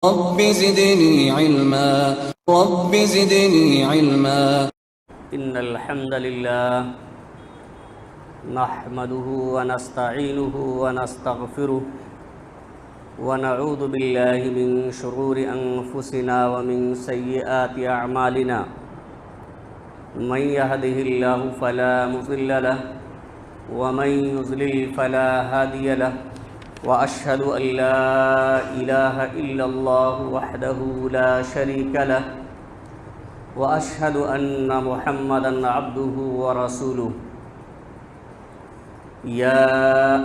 رب زدني علما رب زدني علما إن الحمد لله نحمده ونستعينه ونستغفره ونعوذ بالله من شرور أنفسنا ومن سيئات أعمالنا من يهده الله فلا مضل له ومن يضلل فلا هادي له وأشهد أن لا إله إلا الله وحده لا شريك له وأشهد أن محمدًا عبده ورسوله يا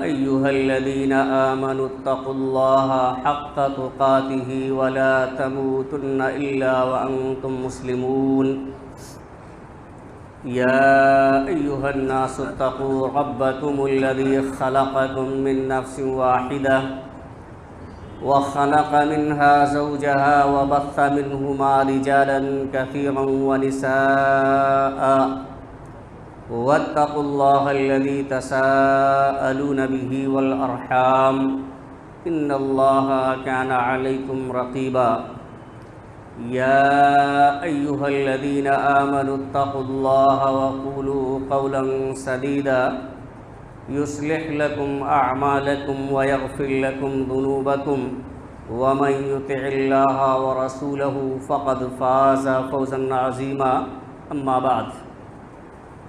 أيها الذين آمنوا اتقوا الله حق تقاته ولا تموتن إلا وأنتم مسلمون يا أيها الناس اتقوا ربكم الذي خلقكم من نفس واحدة وخلق منها زوجها وبث منهما رجالا كثيرا ونساء واتقوا الله الذي تساءلون به والأرحام إن الله كان عليكم رقيبا يا أيها الذين آمنوا اتقوا الله وقولوا قولا سديدا يصلح لكم أعمالكم ويغفر لكم ذنوبكم ومن يطع الله ورسوله فقد فاز فوزا عظيما أما بعد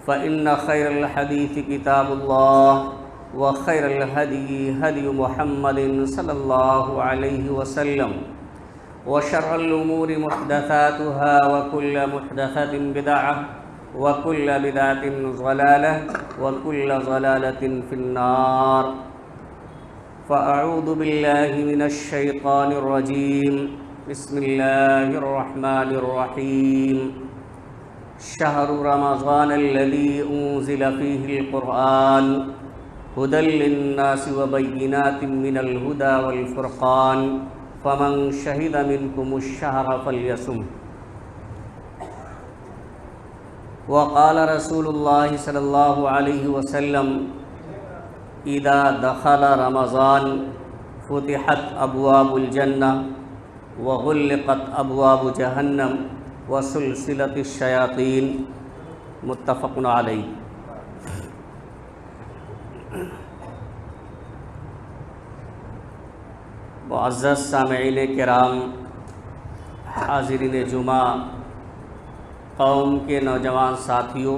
فإن خير الحديث كتاب الله وخير الهدي هدي محمد صلى الله عليه وسلم وشر الأمور محدثاتها وكل محدثة بدعة وكل بدعة ضلالة وكل ضلالة في النار فأعوذ بالله من الشيطان الرجيم بسم الله الرحمن الرحيم شهر رمضان الذي أنزل فيه القرآن هدى للناس وبينات من الهدى والفرقان فمن شهد منكم الشهر فليصم وقال رسول الله صلى الله عليه وسلم إذا دخل رمضان فتحت أبواب الجنة وغلقت أبواب جهنم وسلسلة الشياطين متفق عليه۔ معزز سامعین کرام، حاضرین جمعہ، قوم کے نوجوان ساتھیوں،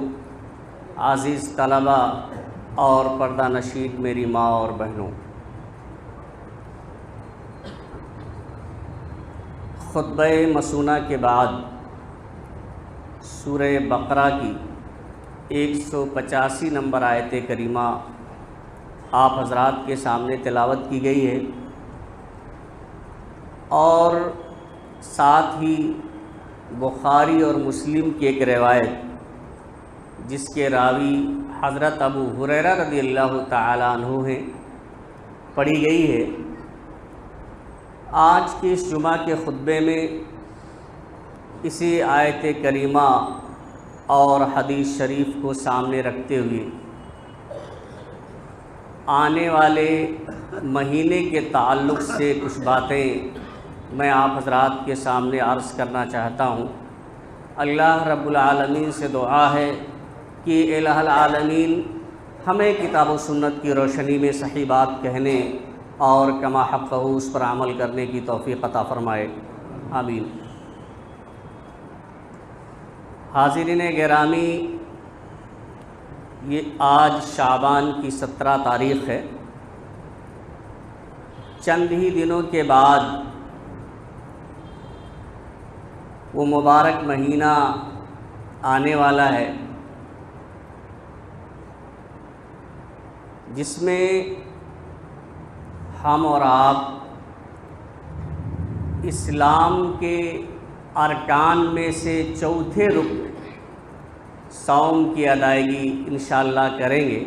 عزیز طلبہ اور پردہ نشین میری ماں اور بہنوں، خطبہ مسونہ کے بعد سورہ بقرہ کی 185 نمبر آیت کریمہ آپ حضرات کے سامنے تلاوت کی گئی ہے، اور ساتھ ہی بخاری اور مسلم کی ایک روایت جس کے راوی حضرت ابو ہریرہ رضی اللہ تعالیٰ عنہ ہیں پڑھی گئی ہے۔ آج کے اس جمعہ کے خطبے میں اسی آیت کریمہ اور حدیث شریف کو سامنے رکھتے ہوئے آنے والے مہینے کے تعلق سے کچھ باتیں میں آپ حضرات کے سامنے عرض کرنا چاہتا ہوں۔ اللہ رب العالمین سے دعا ہے کہ الہ العالمین ہمیں کتاب و سنت کی روشنی میں صحیح بات کہنے اور کما حقہ اس پر عمل کرنے کی توفیق عطا فرمائے، آمین۔ حاضرین گرامی، یہ آج شعبان کی 17 تاریخ ہے۔ چند ہی دنوں کے بعد وہ مبارک مہینہ آنے والا ہے جس میں ہم اور آپ اسلام کے ارکان میں سے چوتھے رکن صوم کی ادائیگی انشاءاللہ کریں گے۔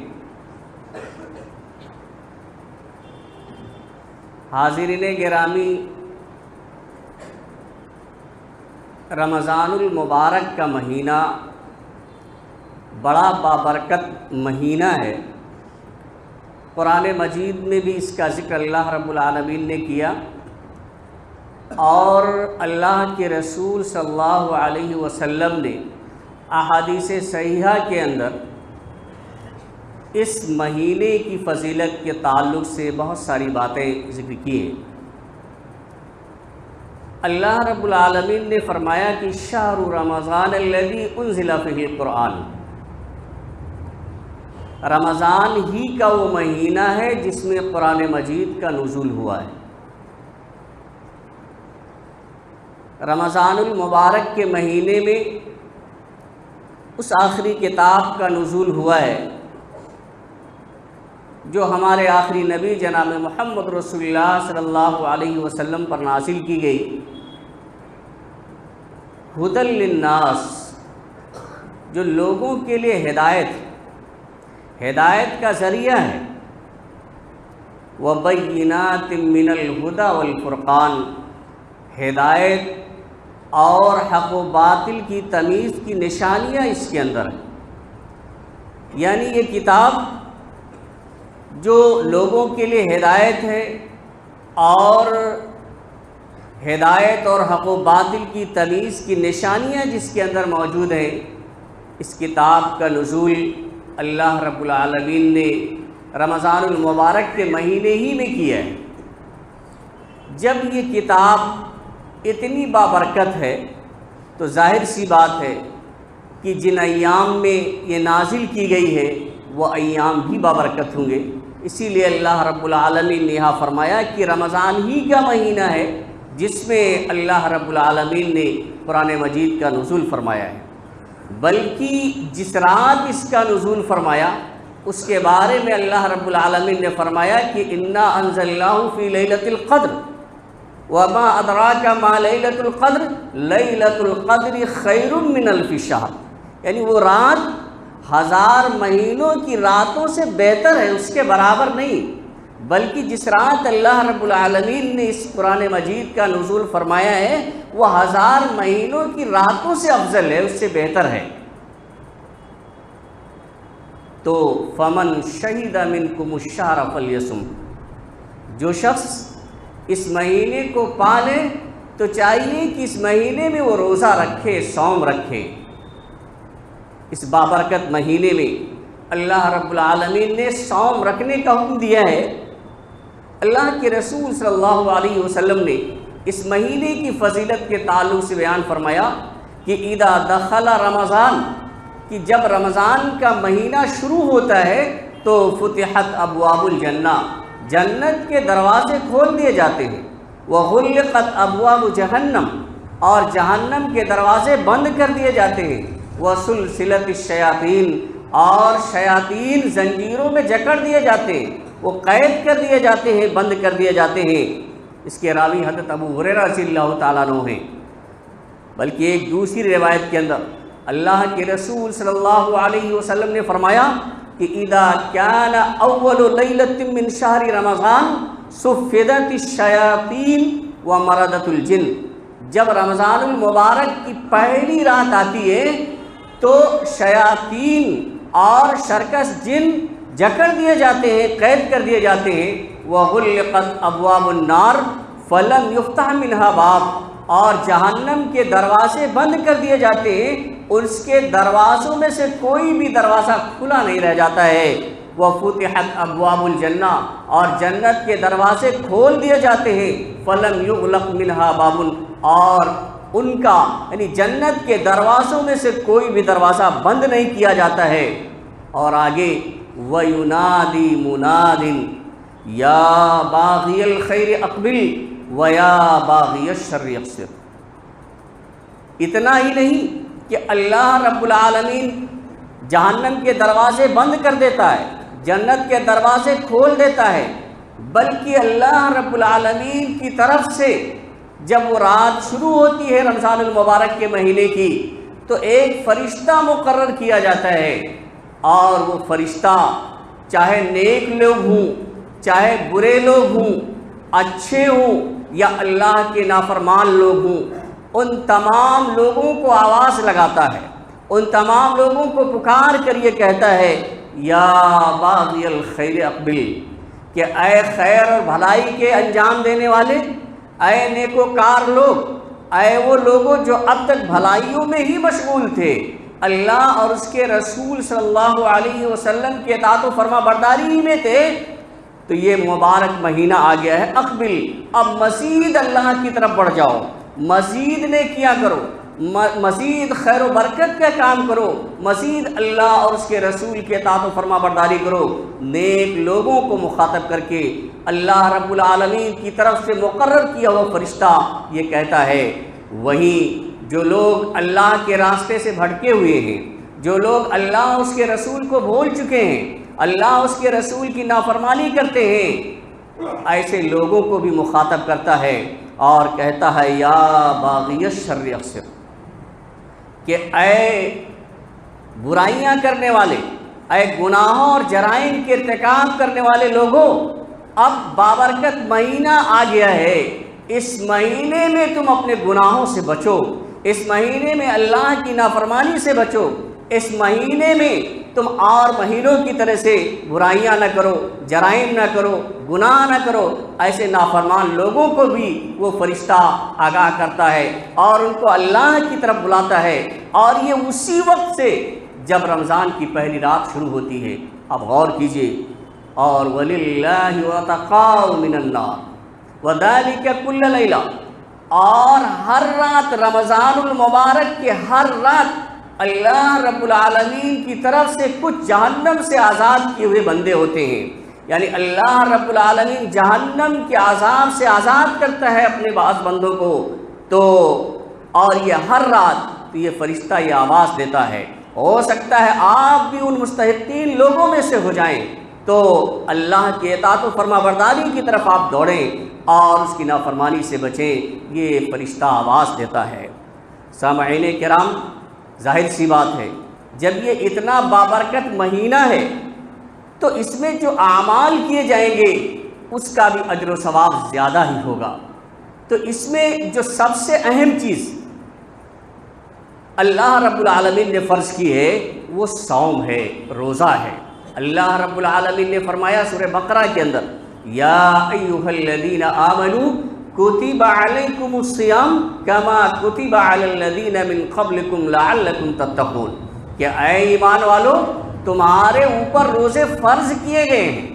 حاضرین گرامی، رمضان المبارک کا مہینہ بڑا بابرکت مہینہ ہے۔ قرآن مجید میں بھی اس کا ذکر اللہ رب العالمین نے کیا، اور اللہ کے رسول صلی اللہ علیہ وسلم نے احادیث صحیحہ کے اندر اس مہینے کی فضیلت کے تعلق سے بہت ساری باتیں ذکر کی ہیں۔ اللہ رب العالمین نے فرمایا کہ شہر رمضان الذی انزل فیہ القرآن، رمضان ہی کا وہ مہینہ ہے جس میں قرآن مجید کا نزول ہوا ہے۔ رمضان المبارک کے مہینے میں اس آخری کتاب کا نزول ہوا ہے جو ہمارے آخری نبی جناب محمد رسول اللہ صلی اللہ علیہ وسلم پر نازل کی گئی، ھدی للناس، جو لوگوں کے لیے ہدایت کا ذریعہ ہے، وبینات من الہدی والفرقان، ہدایت اور حق و باطل کی تمیز کی نشانیاں اس کے اندر ہیں۔ یعنی یہ کتاب جو لوگوں کے لیے ہدایت ہے اور ہدایت اور حق و باطل کی تمیز کی نشانیاں جس کے اندر موجود ہیں، اس کتاب کا نزول اللہ رب العالمین نے رمضان المبارک کے مہینے ہی میں کیا ہے۔ جب یہ کتاب اتنی بابرکت ہے تو ظاہر سی بات ہے کہ جن ایام میں یہ نازل کی گئی ہے وہ ایام بھی بابرکت ہوں گے۔ اسی لیے اللہ رب العالمین نے یہاں فرمایا کہ رمضان ہی کا مہینہ ہے جس میں اللہ رب العالمین نے قرآن مجید کا نزول فرمایا ہے، بلکہ جس رات اس کا نزول فرمایا اس کے بارے میں اللہ رب العالمین نے فرمایا کہ انا انزلناہ فی لیلۃ القدر وما ادراک ما لیلۃ القدر لیلۃ القدر خیر من الف شہر، یعنی وہ رات 1000 مہینوں کی راتوں سے بہتر ہے، اس کے برابر نہیں، بلکہ جس رات اللہ رب العالمین نے اس قرآن مجید کا نزول فرمایا ہے وہ 1000 مہینوں کی راتوں سے افضل ہے، اس سے بہتر ہے۔ تو فمن شہد منکم الشہر فلیصم، جو شخص اس مہینے کو پالے تو چاہیے کہ اس مہینے میں وہ روزہ رکھے، صوم رکھے۔ اس بابرکت مہینے میں اللہ رب العالمین نے صوم رکھنے کا حکم دیا ہے۔ اللہ کے رسول صلی اللہ علیہ وسلم نے اس مہینے کی فضیلت کے تعلق سے بیان فرمایا کہ اذا دخل رمضان، کہ جب رمضان کا مہینہ شروع ہوتا ہے تو فتحت ابواب الجنہ، جنت کے دروازے کھول دیے جاتے ہیں، وغلقت ابواب جہنم، اور جہنم کے دروازے بند کر دیے جاتے ہیں، وسلسلت الشیاطین، اور شیاطین زنجیروں میں جکڑ دیے جاتے ہیں، وہ قید کر دیے جاتے ہیں، بند کر دیے جاتے ہیں۔ اس کے راوی حضرت ابو ہریرہ رضی اللہ تعالیٰ عنہ ہیں۔ بلکہ ایک دوسری روایت کے اندر اللہ کے رسول صلی اللہ علیہ وسلم نے فرمایا کہ اذا كان اول لیلۃ من شہر رمضان صفدت الشیاطین ومردت الجن، جب رمضان المبارک کی پہلی رات آتی ہے تو شیاطین اور شرکس جن جکڑ دیے جاتے ہیں، قید کر دیے جاتے ہیں، وغلقت ابواب النار فلم یفتح منها باب، اور جہنم کے دروازے بند کر دیے جاتے ہیں، اس کے دروازوں میں سے کوئی بھی دروازہ کھلا نہیں رہ جاتا ہے، وفتحت ابواب الجنہ، اور جنت کے دروازے کھول دیے جاتے ہیں، فلم یغلق منها باب، اور ان کا یعنی جنت کے دروازوں میں سے کوئی بھی دروازہ بند نہیں کیا جاتا ہے۔ اور آگے وَيُنَادِي مُنَادٍ يَا بَاغِيَ الْخَيْرِ أَقْبِلْ وَيَا بَاغِيَ الشَّرِّ اقْصِرْ۔ اتنا ہی نہیں کہ اللہ رب العالمین جہنم کے دروازے بند کر دیتا ہے، جنت کے دروازے کھول دیتا ہے، بلکہ اللہ رب العالمین کی طرف سے جب وہ رات شروع ہوتی ہے رمضان المبارک کے مہینے کی تو ایک فرشتہ مقرر کیا جاتا ہے، اور وہ فرشتہ چاہے نیک لوگ ہوں، چاہے برے لوگ ہوں، اچھے ہوں یا اللہ کے نافرمان لوگ ہوں، ان تمام لوگوں کو آواز لگاتا ہے، ان تمام لوگوں کو پکار کر یہ کہتا ہے یا باغی الخیر اقبل، کہ اے خیر اور بھلائی کے انجام دینے والے، اے نیکوکار لوگ، اے وہ لوگوں جو اب تک بھلائیوں میں ہی مشغول تھے، اللہ اور اس کے رسول صلی اللہ علیہ وسلم کے اطاعت و فرما برداری ہی میں تھے، تو یہ مبارک مہینہ آ گیا ہے، اقبل، اب مزید اللہ کی طرف بڑھ جاؤ، مزید نیکیاں کرو، مزید خیر و برکت کا کام کرو، مزید اللہ اور اس کے رسول کے اطاعت و فرما برداری کرو۔ نیک لوگوں کو مخاطب کر کے اللہ رب العالمین کی طرف سے مقرر کیا ہوا فرشتہ یہ کہتا ہے، وہیں جو لوگ اللہ کے راستے سے بھٹکے ہوئے ہیں، جو لوگ اللہ اس کے رسول کو بھول چکے ہیں، اللہ اس کے رسول کی نافرمانی کرتے ہیں، ایسے لوگوں کو بھی مخاطب کرتا ہے اور کہتا ہے یا باغی الشر اقصر، کہ اے برائیاں کرنے والے، اے گناہوں اور جرائم کے ارتکاب کرنے والے لوگوں، اب بابرکت مہینہ آ گیا ہے، اس مہینے میں تم اپنے گناہوں سے بچو، اس مہینے میں اللہ کی نافرمانی سے بچو، اس مہینے میں تم اور مہینوں کی طرح سے برائیاں نہ کرو، جرائم نہ کرو، گناہ نہ کرو۔ ایسے نافرمان لوگوں کو بھی وہ فرشتہ آگاہ کرتا ہے اور ان کو اللہ کی طرف بلاتا ہے، اور یہ اسی وقت سے جب رمضان کی پہلی رات شروع ہوتی ہے۔ اب غور کیجئے، اور وَلِلَّهِ وَتَقَاءُ مِنَ النَّارِ وَذَلِكَ كُلَّ لَيْلَةٍ، اور ہر رات رمضان المبارک کے ہر رات اللہ رب العالمین کی طرف سے کچھ جہنم سے آزاد کیے ہوئے بندے ہوتے ہیں، یعنی اللہ رب العالمین جہنم کے عذاب سے آزاد کرتا ہے اپنے بعض بندوں کو، تو اور یہ ہر رات تو یہ فرشتہ یہ آواز دیتا ہے، ہو سکتا ہے آپ بھی ان مستحقین لوگوں میں سے ہو جائیں، تو اللہ کے اطاعت و فرما برداری کی طرف آپ دوڑیں اور اس کی نافرمانی سے بچیں، یہ فرشتہ آواز دیتا ہے۔ سامعین کرام، ظاہر سی بات ہے جب یہ اتنا بابرکت مہینہ ہے تو اس میں جو اعمال کیے جائیں گے اس کا بھی اجر و ثواب زیادہ ہی ہوگا۔ تو اس میں جو سب سے اہم چیز اللہ رب العالمین نے فرض کی ہے وہ صوم ہے، روزہ ہے۔ اللہ رب العالمین نے فرمایا سورہ بقرہ کے اندر، یا ایھا الذین آمنوا کتب علیکم الصیام کما کتب علی الذین من قبلکم لعلکم تتقون، کہ اے ایمان والو تمہارے اوپر روزے فرض کیے گئے ہیں۔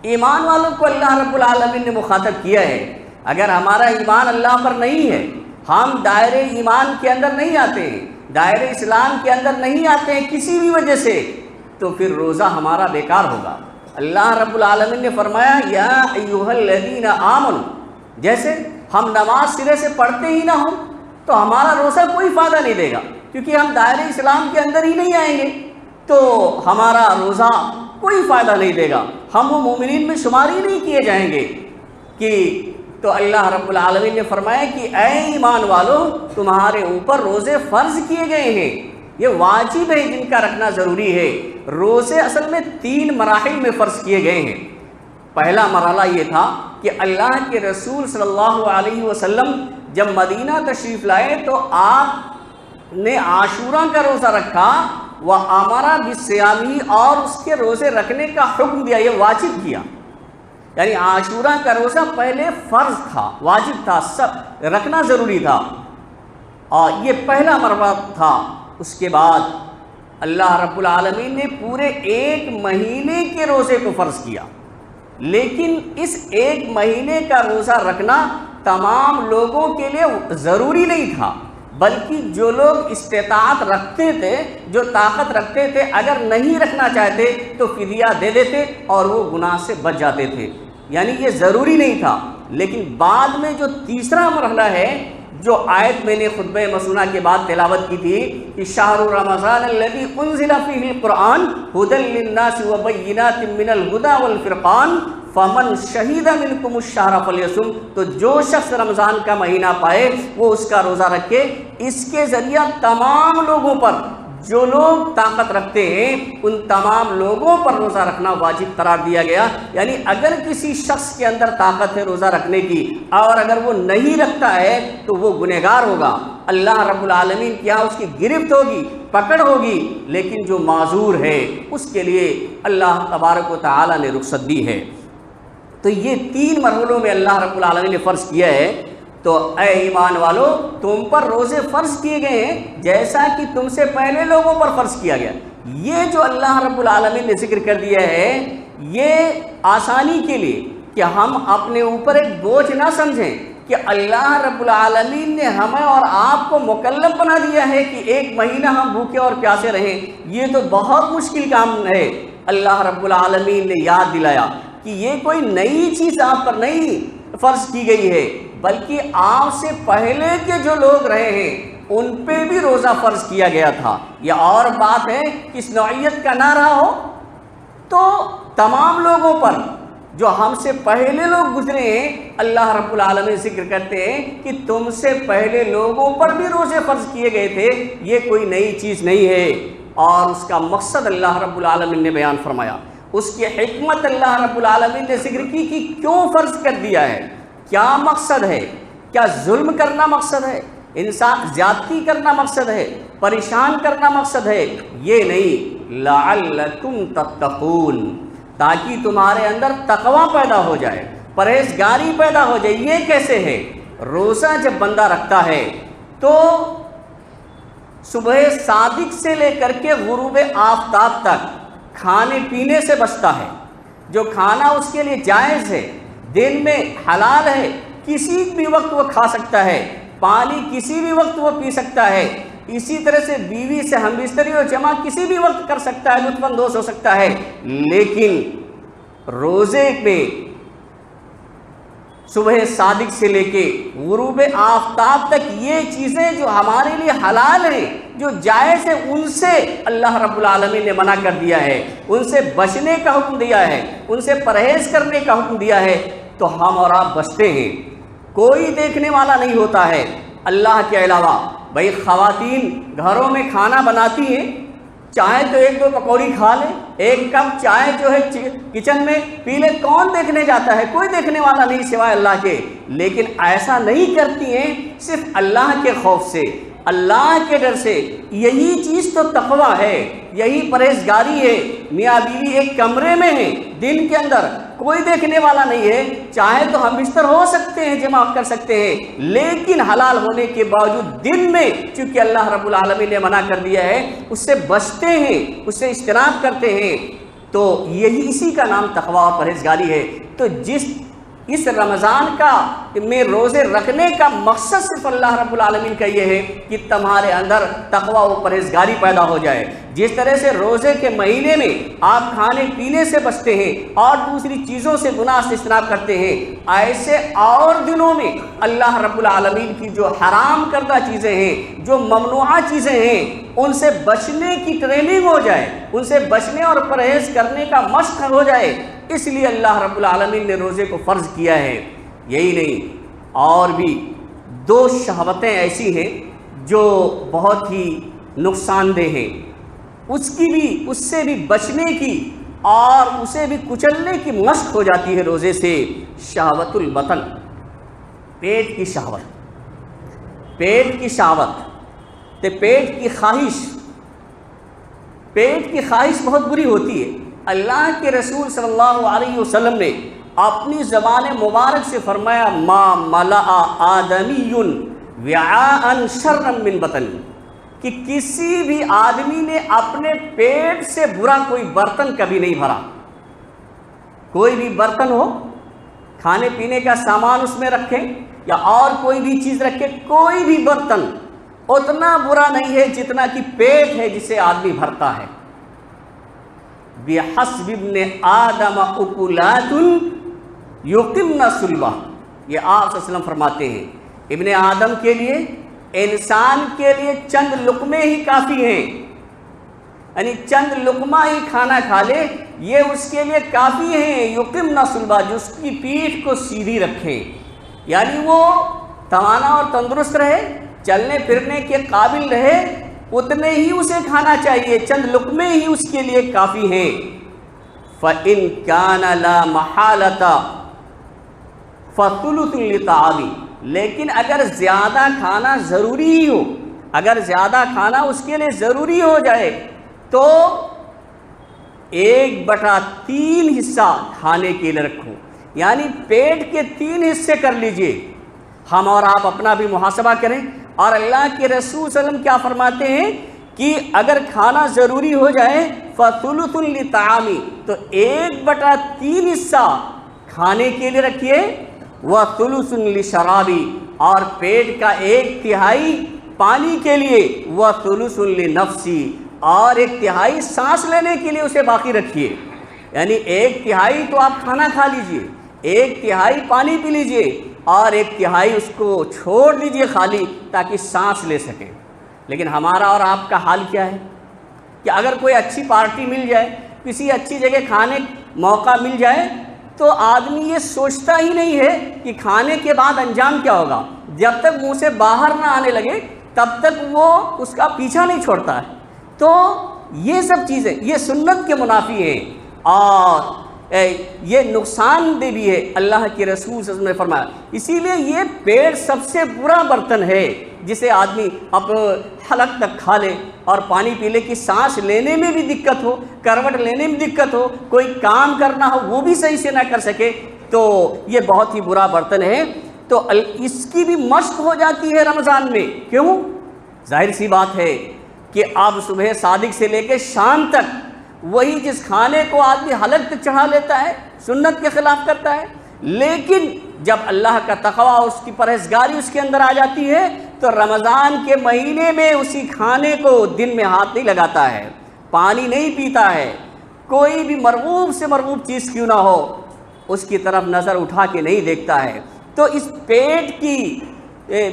ایمان والوں کو اللہ رب العالمین نے مخاطب کیا ہے۔ اگر ہمارا ایمان اللہ پر نہیں ہے، ہم دائرے ایمان کے اندر نہیں آتے ہیں، دائرے اسلام کے اندر نہیں آتے ہیں کسی بھی وجہ سے، تو پھر روزہ ہمارا بیکار ہوگا۔ اللہ رب العالمین نے فرمایا یا ایھا الذین آمنوا، جیسے ہم نماز سرے سے پڑھتے ہی نہ ہوں تو ہمارا روزہ کوئی فائدہ نہیں دے گا، کیونکہ ہم دائرے اسلام کے اندر ہی نہیں آئیں گے تو ہمارا روزہ کوئی فائدہ نہیں دے گا، ہم وہ مومنین میں شمار ہی نہیں کیے جائیں گے۔ کہ تو اللہ رب العالمین نے فرمایا کہ اے ایمان والو تمہارے اوپر روزے فرض کیے گئے ہیں، یہ واجب ہے جن کا رکھنا ضروری ہے۔ روزے اصل میں 3 مراحل میں فرض کیے گئے ہیں۔ پہلا مرحلہ یہ تھا کہ اللہ کے رسول صلی اللہ علیہ وسلم جب مدینہ تشریف لائے تو آپ نے عاشوراء کا روزہ رکھا، وَأَمَرَ بِالصِّيَامِ، اور اس کے روزے رکھنے کا حکم دیا، یہ واجب کیا۔ یعنی عاشوراء کا روزہ پہلے فرض تھا، واجب تھا، سب رکھنا ضروری تھا، اور یہ پہلا مرحلہ تھا۔ اس کے بعد اللہ رب العالمین نے پورے 1 مہینے کے روزے کو فرض کیا، لیکن اس 1 مہینے کا روزہ رکھنا تمام لوگوں کے لیے ضروری نہیں تھا، بلکہ جو لوگ استطاعت رکھتے تھے، جو طاقت رکھتے تھے، اگر نہیں رکھنا چاہتے تو فدیہ دے دیتے اور وہ گناہ سے بچ جاتے تھے، یعنی یہ ضروری نہیں تھا۔ لیکن بعد میں جو تیسرا مرحلہ ہے، جو آیت میں نے خطبہ مسنونہ کے بعد تلاوت کی تھی کہ شہر رمضان الذی انزل فیہ القرآن ھدی للناس وبینات من الھدی والفرقان فمن شہد منکم الشہر فلیصم، تو جو شخص رمضان کا مہینہ پائے وہ اس کا روزہ رکھے۔ اس کے ذریعہ تمام لوگوں پر، جو لوگ طاقت رکھتے ہیں ان تمام لوگوں پر روزہ رکھنا واجب قرار دیا گیا۔ یعنی اگر کسی شخص کے اندر طاقت ہے روزہ رکھنے کی اور اگر وہ نہیں رکھتا ہے تو وہ گنہگار ہوگا، اللہ رب العالمین کیا اس کی گرفت ہوگی، پکڑ ہوگی، لیکن جو معذور ہے اس کے لیے اللہ تبارک و تعالی نے رخصت دی ہے۔ تو یہ 3 مرحلوں میں اللہ رب العالمین نے فرض کیا ہے۔ تو اے ایمان والو، تم پر روزے فرض کیے گئے ہیں جیسا کہ تم سے پہلے لوگوں پر فرض کیا گیا۔ یہ جو اللہ رب العالمین نے ذکر کر دیا ہے، یہ آسانی کے لیے کہ ہم اپنے اوپر ایک بوجھ نہ سمجھیں کہ اللہ رب العالمین نے ہمیں اور آپ کو مکلف بنا دیا ہے کہ 1 مہینہ ہم بھوکے اور پیاسے رہیں۔ یہ تو بہت مشکل کام ہے۔ اللہ رب العالمین نے یاد دلایا کہ یہ کوئی نئی چیز آپ پر نہیں فرض کی گئی ہے، بلکہ آپ سے پہلے کے جو لوگ رہے ہیں ان پہ بھی روزہ فرض کیا گیا تھا۔ یہ اور بات ہے کہ اس نوعیت کا نہ رہا ہو تو تمام لوگوں پر جو ہم سے پہلے لوگ گزرے ہیں، اللہ رب العالمین ذکر کرتے ہیں کہ تم سے پہلے لوگوں پر بھی روزے فرض کیے گئے تھے۔ یہ کوئی نئی چیز نہیں ہے، اور اس کا مقصد اللہ رب العالمین نے بیان فرمایا، اس کی حکمت اللہ رب العالمین نے ذکر کی کہ کیوں فرض کر دیا ہے، کیا مقصد ہے۔ کیا ظلم کرنا مقصد ہے، انسان زیادتی کرنا مقصد ہے، پریشان کرنا مقصد ہے؟ یہ نہیں، لعلکم تتقون، تاکہ تمہارے اندر تقوی پیدا ہو جائے، پرہیزگاری پیدا ہو جائے۔ یہ کیسے ہے؟ روزہ جب بندہ رکھتا ہے تو صبح صادق سے لے کر کے غروب آفتاب تک کھانے پینے سے بچتا ہے۔ جو کھانا اس کے لیے جائز ہے، دن میں حلال ہے، کسی بھی وقت وہ کھا سکتا ہے، پانی کسی بھی وقت وہ پی سکتا ہے، اسی طرح سے بیوی سے ہم بستری و جمع کسی بھی وقت کر سکتا ہے، لطف اندوز ہو سکتا ہے۔ لیکن روزے میں صبح صادق سے لے کے غروب آفتاب تک یہ چیزیں جو ہمارے لیے حلال ہیں، جو جائز ہیں، ان سے اللہ رب العالمین نے منع کر دیا ہے، ان سے بچنے کا حکم دیا ہے، ان سے پرہیز کرنے کا حکم دیا ہے۔ تو ہم اور آپ بچتے ہیں، کوئی دیکھنے والا نہیں ہوتا ہے اللہ کے علاوہ۔ بھائی خواتین گھروں میں کھانا بناتی ہیں، چاہے تو 1-2 پکوڑی کھا لے، 1 کپ چائے جو ہے کچن میں پی لے، کون دیکھنے جاتا ہے؟ کوئی دیکھنے والا نہیں سوائے اللہ کے۔ لیکن ایسا نہیں کرتی ہیں صرف اللہ کے خوف سے، اللہ کے ڈر سے۔ یہی چیز تو تقویٰ ہے، یہی پرہیزگاری ہے۔ میاں بیوی ایک کمرے میں ہیں، دن کے اندر کوئی دیکھنے والا نہیں ہے، چاہے تو ہم بستر ہو سکتے ہیں، جمع کر سکتے ہیں، لیکن حلال ہونے کے باوجود دن میں چونکہ اللہ رب العالمین نے منع کر دیا ہے، اس سے بچتے ہیں، اس سے اجتناب کرتے ہیں۔ تو یہی اسی کا نام تقویٰ اور پرہیزگاری ہے۔ تو اس رمضان میں روزے رکھنے کا مقصد صرف اللہ رب العالمین کا یہ ہے کہ تمہارے اندر تقویٰ و پرہیزگاری پیدا ہو جائے۔ جس طرح سے روزے کے مہینے میں آپ کھانے پینے سے بچتے ہیں اور دوسری چیزوں سے گناہ سے اجتناب کرتے ہیں، ایسے اور دنوں میں اللہ رب العالمین کی جو حرام کردہ چیزیں ہیں، جو ممنوعہ چیزیں ہیں، ان سے بچنے کی ٹریننگ ہو جائے، ان سے بچنے اور پرہیز کرنے کا مشق ہو جائے۔ اس لیے اللہ رب العالمین نے روزے کو فرض کیا ہے۔ یہی نہیں، اور بھی 2 شہوتیں ایسی ہیں جو بہت ہی نقصان دہ ہیں، اس سے بھی بچنے کی اور اسے بھی کچلنے کی مشق ہو جاتی ہے روزے سے۔ شہوت البطن، پیٹ کی شہوت، پیٹ کی شہوت تے پیٹ کی خواہش۔ پیٹ کی خواہش بہت بری ہوتی ہے۔ اللہ کے رسول صلی اللہ علیہ وسلم نے اپنی زبان مبارک سے فرمایا، ما ملأ آدمی وعاء شرا من بطن، کہ کسی بھی آدمی نے اپنے پیٹ سے برا کوئی برتن کبھی نہیں بھرا۔ کوئی بھی برتن ہو، کھانے پینے کا سامان اس میں رکھیں یا اور کوئی بھی چیز رکھے، کوئی بھی برتن اتنا برا نہیں ہے جتنا کہ پیٹ ہے جسے آدمی بھرتا ہے۔ بِحَسْبِ ابْنِ آدَمَ أُكُلَاتٌ يُقِمْنَ صُلْبَهُ، یہ آپ صلی اللہ علیہ وسلم فرماتے ہیں ابن آدم کے لیے، انسان کے لیے چند لقمے ہی کافی ہیں، یعنی چند لقمہ ہی کھانا کھا لے، یہ اس کے لیے کافی ہیں۔ یقمن صلبہ، جو اس کی پیٹھ کو سیدھی رکھیں، یعنی وہ توانا اور تندرست رہے، چلنے پھرنے کے قابل رہے، اتنے ہی اسے کھانا چاہیے، چند لقمے ہی اس کے لیے کافی ہیں۔ فَإِن كَانَ لَا مَحَالَةَ فَثُلُثٌ لِطَعَامِ، لیکن اگر زیادہ کھانا ضروری ہی ہو، اگر زیادہ کھانا اس کے لیے ضروری ہو جائے تو 1/3 حصہ کھانے کے لیے رکھو، یعنی پیٹ کے 3 حصے کر لیجئے. ہم اور آپ اپنا بھی محاسبہ کریں. اور اللہ کے رسول صلی اللہ علیہ وسلم کیا فرماتے ہیں کہ اگر کھانا ضروری ہو جائے فَثُلُثٌ لِطَعَامِ، تو 1/3 حصہ کھانے کے لیے رکھیے، وَثُلُثٌ لِشَرَابِ، اور پیٹ کا 1/3 پانی کے لیے، وَثُلُثٌ لِنَفْسِ، اور 1/3 سانس لینے کے لیے اسے باقی رکھیے. یعنی 1/3 تو آپ کھانا کھا لیجئے، 1/3 پانی پی لیجئے، اور 1/3 اس کو چھوڑ دیجئے خالی تاکہ سانس لے سکیں. لیکن ہمارا اور آپ کا حال کیا ہے کہ اگر کوئی اچھی پارٹی مل جائے، کسی اچھی جگہ کھانے موقع مل جائے، تو آدمی یہ سوچتا ہی نہیں ہے کہ کھانے کے بعد انجام کیا ہوگا. جب تک منہ سے باہر نہ آنے لگے تب تک وہ اس کا پیچھا نہیں چھوڑتا ہے. تو یہ سب چیزیں یہ سنت کے منافی ہیں اور یہ نقصان دہ بھی ہے. اللہ کے رسول صلی اللہ علیہ وسلم نے فرمایا اسی لیے یہ پیٹ سب سے برا برتن ہے جسے آدمی اب حلق تک کھا لے اور پانی پی لے کہ سانس لینے میں بھی دقت ہو، کروٹ لینے میں دقت ہو، کوئی کام کرنا ہو وہ بھی صحیح سے نہ کر سکے. تو یہ بہت ہی برا برتن ہے. تو اس کی بھی مشق ہو جاتی ہے رمضان میں. کیوں؟ ظاہر سی بات ہے کہ اب صبح صادق سے لے کے شام تک وہی جس کھانے کو آدمی حلق تک چڑھا لیتا ہے سنت کے خلاف کرتا ہے. لیکن جب اللہ کا تقوی، اس کی پرہیزگاری اس کے اندر آ جاتی ہے تو رمضان کے مہینے میں اسی کھانے کو دن میں ہاتھ نہیں لگاتا ہے، پانی نہیں پیتا ہے، کوئی بھی مرغوب سے مرغوب چیز کیوں نہ ہو اس کی طرف نظر اٹھا کے نہیں دیکھتا ہے. تو اس پیٹ کی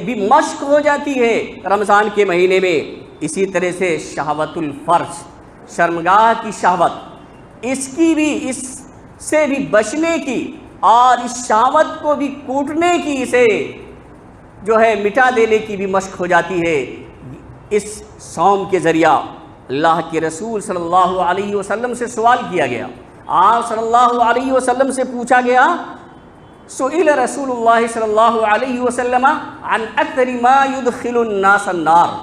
بھی مشق ہو جاتی ہے رمضان کے مہینے میں. اسی طرح سے شہوت الفرج، شرمگاہ کی شہوت، اس کی بھی اس سے بھی بچنے کی اور اس شہوت کو بھی کوٹنے کی، اسے جو ہے مٹا دینے کی بھی مشق ہو جاتی ہے اس صوم کے ذریعہ. اللہ کے رسول صلی اللہ علیہ وسلم سے سوال کیا گیا، آپ صلی اللہ علیہ وسلم سے پوچھا گیا، سئل رسول اللہ صلی اللہ علیہ وسلم عن اکثر ما يدخل الناس النار.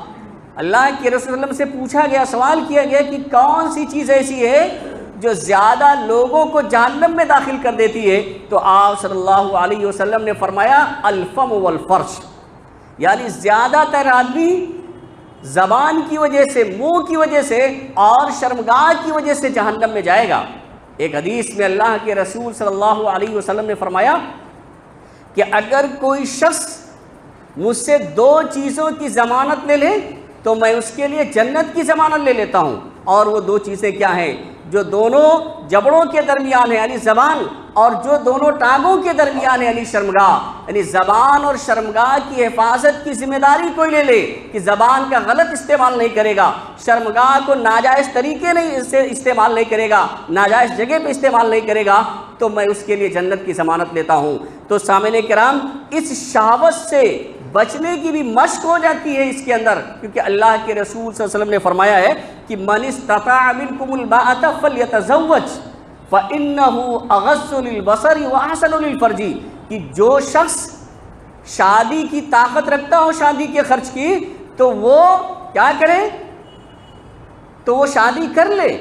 اللہ کے رسول صلی اللہ علیہ وسلم سے پوچھا گیا، سوال کیا گیا کہ کون سی چیز ایسی ہے جو زیادہ لوگوں کو جہنم میں داخل کر دیتی ہے. تو آپ صلی اللہ علیہ وسلم نے فرمایا الفم والفرج، یعنی زیادہ تر آدمی زبان کی وجہ سے، منہ کی وجہ سے اور شرمگاہ کی وجہ سے جہنم میں جائے گا. ایک حدیث میں اللہ کے رسول صلی اللہ علیہ وسلم نے فرمایا کہ اگر کوئی شخص مجھ سے 2 چیزوں کی ضمانت لے لے تو میں اس کے لیے جنت کی ضمانت لے لیتا ہوں. اور وہ 2 چیزیں کیا ہیں؟ جو دونوں جبڑوں کے درمیان ہے یعنی زبان، اور جو دونوں ٹانگوں کے درمیان ہے یعنی شرمگاہ. یعنی زبان اور شرمگاہ کی حفاظت کی ذمہ داری کوئی لے لے کہ زبان کا غلط استعمال نہیں کرے گا، شرمگاہ کو ناجائز طریقے سے استعمال نہیں کرے گا، ناجائز جگہ پہ استعمال نہیں کرے گا، تو میں اس کے لیے جنت کی ضمانت لیتا ہوں. تو سامعین کرام، اس شہوت سے بچنے کی بھی مشق ہو جاتی ہے اس کے اندر، کیونکہ اللہ کے رسول صلی اللہ علیہ وسلم نے فرمایا ہے کہ من استطاع منکم الباءۃ فلیتزوج فإنہ اغض للبصر واحسن للفرج، کہ جو شخص شادی کی طاقت رکھتا ہو شادی کے خرچ کی تو وہ کیا کرے؟ تو وہ شادی کر لے،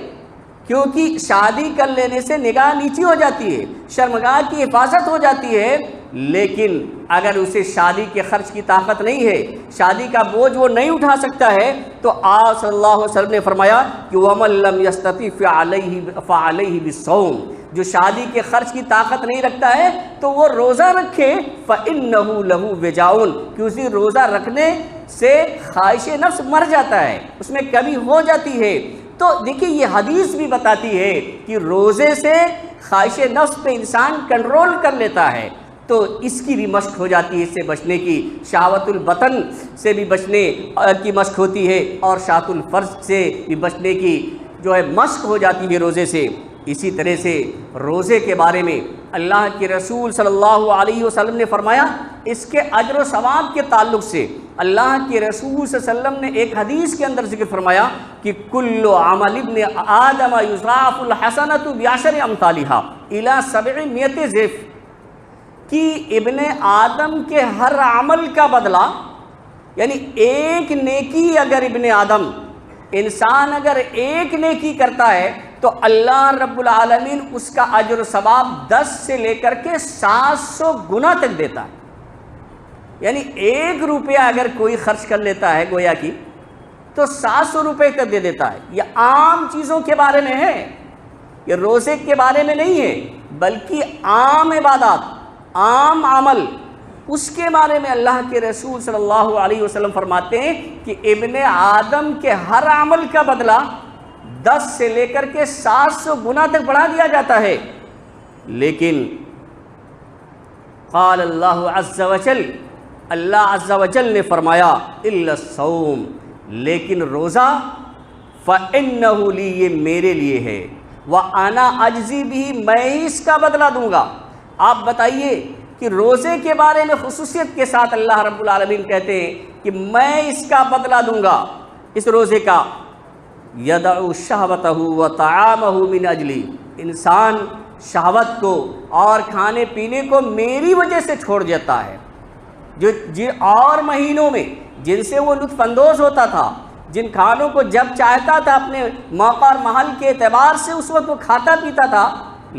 کیونکہ شادی کر لینے سے نگاہ نیچی ہو جاتی ہے، شرمگاہ کی حفاظت ہو جاتی ہے. لیکن اگر اسے شادی کے خرچ کی طاقت نہیں ہے، شادی کا بوجھ وہ نہیں اٹھا سکتا ہے، تو آپ صلی اللہ علیہ وسلم نے فرمایا کہ وَمَن لَّمْ يَسْتَطِعْ فَعَلَيْهِ بِالصَّوْمِ، جو شادی کے خرچ کی طاقت نہیں رکھتا ہے تو وہ روزہ رکھے، فَإِنَّهُ لَهُ وِجَاءٌ، کہ اسی روزہ رکھنے سے خواہش نفس مر جاتا ہے، اس میں کمی ہو جاتی ہے. تو دیکھیں یہ حدیث بھی بتاتی ہے کہ روزے سے خواہش نفس پہ انسان کنٹرول کر لیتا ہے. تو اس کی بھی مشق ہو جاتی ہے، اس سے بچنے کی. شہوت البطن سے بھی بچنے کی مشق ہوتی ہے اور شہوت الفرج سے بھی بچنے کی جو ہے مشق ہو جاتی ہے روزے سے. اسی طرح سے روزے کے بارے میں اللہ کے رسول صلی اللہ علیہ وسلم نے فرمایا، اس کے اجر و ثواب کے تعلق سے اللہ کے رسول صلی اللہ علیہ وسلم نے ایک حدیث کے اندر ذکر فرمایا کہ کل عمل ابن آدم یضاعف الحسنۃ بعشر امثالها الی 700 ضعف، کہ ابن آدم کے ہر عمل کا بدلہ، یعنی ایک نیکی اگر ابن آدم انسان اگر ایک نیکی کرتا ہے تو اللہ رب العالمین اس کا اجر و ثواب 10 سے لے کر کے 700 گنا تک دیتا ہے۔ یعنی 1 روپیہ اگر کوئی خرچ کر لیتا ہے گویا کی تو 700 روپے تک دے دیتا ہے۔ یہ عام چیزوں کے بارے میں ہے، یہ روزے کے بارے میں نہیں ہے، بلکہ عام عبادات، عام عمل، اس کے بارے میں اللہ کے رسول صلی اللہ علیہ وسلم فرماتے ہیں کہ ابن آدم کے ہر عمل کا بدلہ 10 سے لے کر کے 700 گنا تک بڑھا دیا جاتا ہے۔ لیکن قال اللہ عز وجل، اللہ عز وجل نے فرمایا الا الصوم، لیکن روزہ فإنہ لی، یہ میرے لیے ہے، وأنا اجزی بہ، میں ہی اس کا بدلہ دوں گا۔ آپ بتائیے کہ روزے کے بارے میں خصوصیت کے ساتھ اللہ رب العالمین کہتے ہیں کہ میں اس کا بدلہ دوں گا، اس روزے کا۔ یدع شہوتہ وطعامہ من اجلی، انسان شہوت کو اور کھانے پینے کو میری وجہ سے چھوڑ دیتا ہے۔ جو اور مہینوں میں جن سے وہ لطف اندوز ہوتا تھا، جن کھانوں کو جب چاہتا تھا اپنے موقع اور محل کے اعتبار سے اس وقت وہ کھاتا پیتا تھا،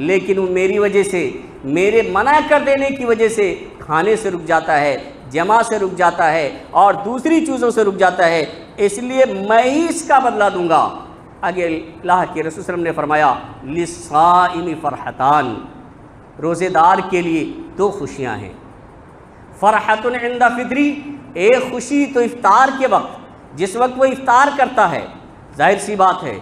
لیکن وہ میری وجہ سے، میرے منع کر دینے کی وجہ سے کھانے سے رک جاتا ہے، جمع سے رک جاتا ہے اور دوسری چیزوں سے رک جاتا ہے، اس لیے میں ہی اس کا بدلہ دوں گا۔ آگے اللہ کے رسول صلی اللہ علیہ وسلم نے فرمایا للصائم فرحتان، روزے دار کے لیے 2 خوشیاں ہیں۔ فرحۃ عند فطری، ایک خوشی تو افطار کے وقت، جس وقت وہ افطار کرتا ہے، ظاہر سی بات ہے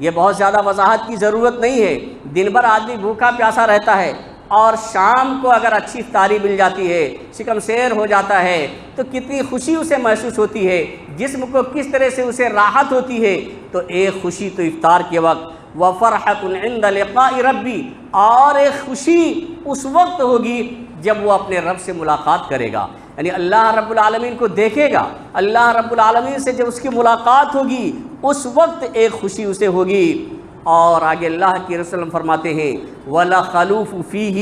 یہ بہت زیادہ وضاحت کی ضرورت نہیں ہے، دن بھر آدمی بھوکا پیاسا رہتا ہے اور شام کو اگر اچھی افطاری مل جاتی ہے، شکم سیر ہو جاتا ہے تو کتنی خوشی اسے محسوس ہوتی ہے، جسم کو کس طرح سے اسے راحت ہوتی ہے۔ تو ایک خوشی تو افطار کے وقت، وفرحۃ عند لقاء ربی، اور ایک خوشی اس وقت ہوگی جب وہ اپنے رب سے ملاقات کرے گا، یعنی اللہ رب العالمین کو دیکھے گا، اللہ رب العالمین سے جب اس کی ملاقات ہوگی اس وقت ایک خوشی اسے ہوگی۔ اور آگے اللہ کے رسول فرماتے ہیں وَلَخَلُوفُ فِيهِ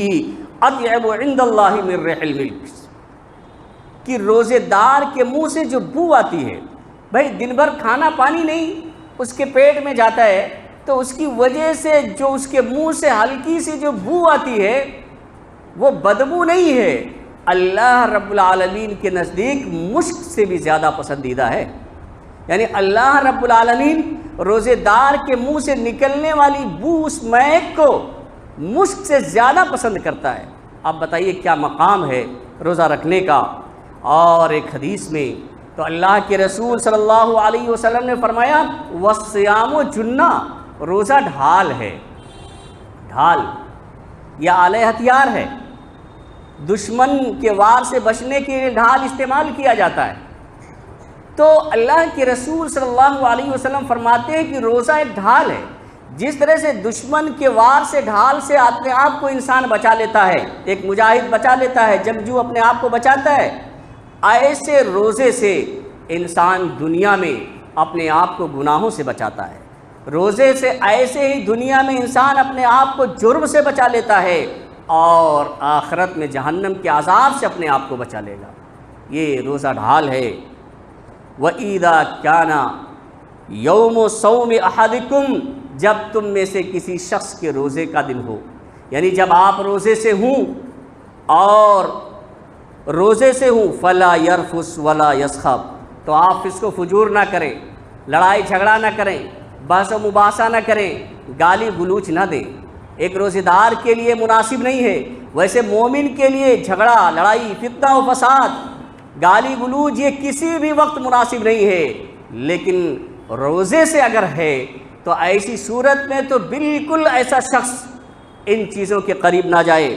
أَطْيَبُ عِندَ اللَّهِ مِن رِّحِ الْمِسْكِ، کہ روزے دار کے منہ سے جو بو آتی ہے، بھائی دن بھر کھانا پانی نہیں اس کے پیٹ میں جاتا ہے تو اس کی وجہ سے جو اس کے منہ سے ہلکی سی جو بو آتی ہے وہ بدبو نہیں ہے، اللہ رب العالمین کے نزدیک مشک سے بھی زیادہ پسندیدہ ہے۔ یعنی اللہ رب العالمین روزے دار کے منہ سے نکلنے والی بو، اس مہک کو مشک سے زیادہ پسند کرتا ہے۔ اب بتائیے کیا مقام ہے روزہ رکھنے کا۔ اور ایک حدیث میں تو اللہ کے رسول صلی اللہ علیہ وسلم نے فرمایا وَالصِّيَامُ جُنَّةٌ، روزہ ڈھال ہے، ڈھال یا آلہ ہتھیار ہے، دشمن کے وار سے بچنے کے لیے ڈھال استعمال کیا جاتا ہے۔ تو اللہ کے رسول صلی اللہ علیہ وسلم فرماتے ہیں کہ روزہ ایک ڈھال ہے، جس طرح سے دشمن کے وار سے ڈھال سے اپنے آپ کو انسان بچا لیتا ہے، ایک مجاہد بچا لیتا ہے، جنگجو اپنے آپ کو بچاتا ہے، ایسے روزے سے انسان دنیا میں اپنے آپ کو گناہوں سے بچاتا ہے، روزے سے ایسے ہی دنیا میں انسان اپنے آپ کو جرم سے بچا لیتا ہے اور آخرت میں جہنم کے عذاب سے اپنے آپ کو بچا لے گا۔ یہ روزہ ڈھال ہے۔ وَإِذَا كَانَ يَوْمُ صَوْمِ أَحَدِكُمْ، جب تم میں سے کسی شخص کے روزے کا دن ہو، یعنی جب آپ روزے سے ہوں اور روزے سے ہوں فَلَا يَرْفُسْ وَلَا يَسْخَبْ، تو آپ فسق و فجور نہ کریں، لڑائی جھگڑا نہ کریں، بحث و مباحثہ نہ کریں، گالی گلوچ نہ دیں۔ ایک روزے دار کے لیے مناسب نہیں ہے، ویسے مومن کے لیے جھگڑا، لڑائی، فتنہ و فساد، گالی گلوچ یہ کسی بھی وقت مناسب نہیں ہے، لیکن روزے سے اگر ہے تو ایسی صورت میں تو بالکل ایسا شخص ان چیزوں کے قریب نہ جائے۔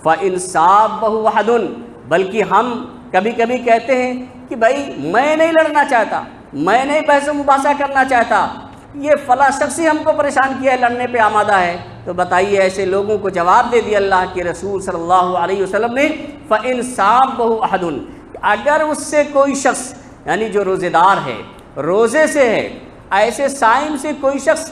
فَإِنْ صَابَّهُ أَحَدٌ، بلکہ ہم کبھی کبھی کہتے ہیں کہ بھائی میں نہیں لڑنا چاہتا، میں نہیں بحث و مباحثہ کرنا چاہتا، یہ فلاں شخص ہی ہم کو پریشان کیا ہے، لڑنے پہ آمادہ ہے۔ تو بتائیے ایسے لوگوں کو جواب دے دیا اللہ کے رسول صلی اللہ علیہ وسلم نے فَإِنْ صَابَّهُ أَحَدٌ، اگر اس سے کوئی شخص یعنی جو روزے دار ہے، روزے سے ہے، ایسے صائم سے کوئی شخص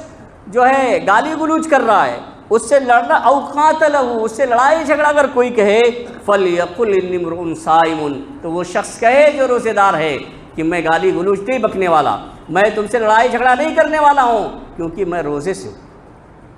جو ہے گالی گلوچ کر رہا ہے، اس سے لڑنا، او قاتلہ، اس سے لڑائی جھگڑا اگر کوئی کہے فَلْيَقُلْ إِنِّي امْرُؤٌ صَائِمٌ، تو وہ شخص کہے جو روزے دار ہے کہ میں گالی گلوچ نہیں بکنے والا، میں تم سے لڑائی جھگڑا نہیں کرنے والا ہوں کیونکہ میں روزے سے ہوں۔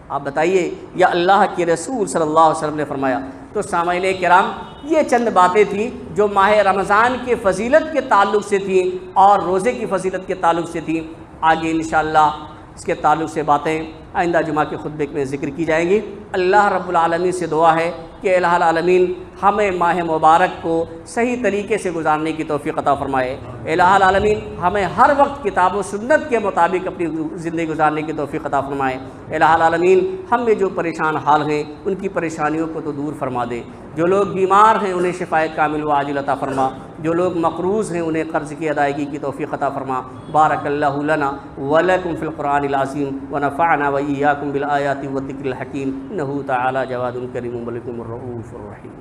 آپ بتائیے یا اللہ کے رسول صلی اللہ علیہ وسلم نے فرمایا؟ تو سامعین کرام، یہ چند باتیں تھیں جو ماہ رمضان کے فضیلت کے تعلق سے تھیں اور روزے کی فضیلت کے تعلق سے تھیں۔ آگے انشاءاللہ اس کے تعلق سے باتیں آئندہ جمعہ کے خطبے میں ذکر کی جائیں گی۔ اللہ رب العالمین سے دعا ہے کہ الہ العالمین ہمیں ماہ مبارک کو صحیح طریقے سے گزارنے کی توفیق عطا فرمائے۔ الہ العالمین ہمیں ہر وقت کتاب و سنت کے مطابق اپنی زندگی گزارنے کی توفیق عطا فرمائے۔ الہ العالمین ہم میں جو پریشان حال ہیں ان کی پریشانیوں کو تو دور فرما دے۔ جو لوگ بیمار ہیں انہیں شفائے کامل و عاجل عطا فرما۔ جو لوگ مقروض ہیں انہیں قرض کی ادائیگی کی توفیق عطا فرما۔ بارک اللہ لنا ولکم فی القرآن العظیم ونفعنا وإیاکم بالآیات والذکر الحکیم انہ تعالی جواد کریم ملک الرؤوف الرحیم۔